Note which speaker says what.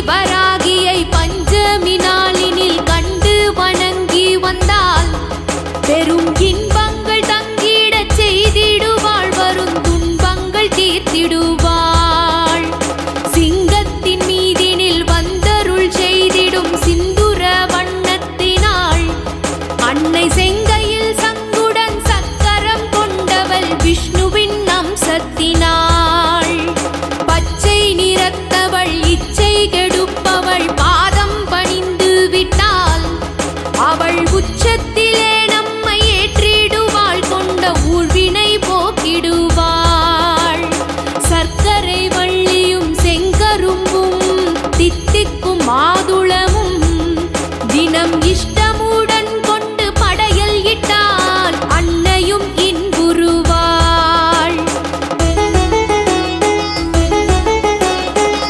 Speaker 1: வராகியை பஞ்சமி நாளினில் கண்டு வணங்கி வந்தால் பெரும் இன்பங்கள் தங்கிடச் செய்திடுவாள், வரும் துன்பங்கள் தீர்த்திடுவாள். சிங்கத்தின் மீதினில் வந்தருள் செய்திடும் சிந்துர வண்ணத்தினாள், அன்னை செங்கையில் சங்குடன் சக்கரம் கொண்டவள் விஷ்ணுவின் அம்சத்தினாள். பச்சை நிறத்தவள் இச்சை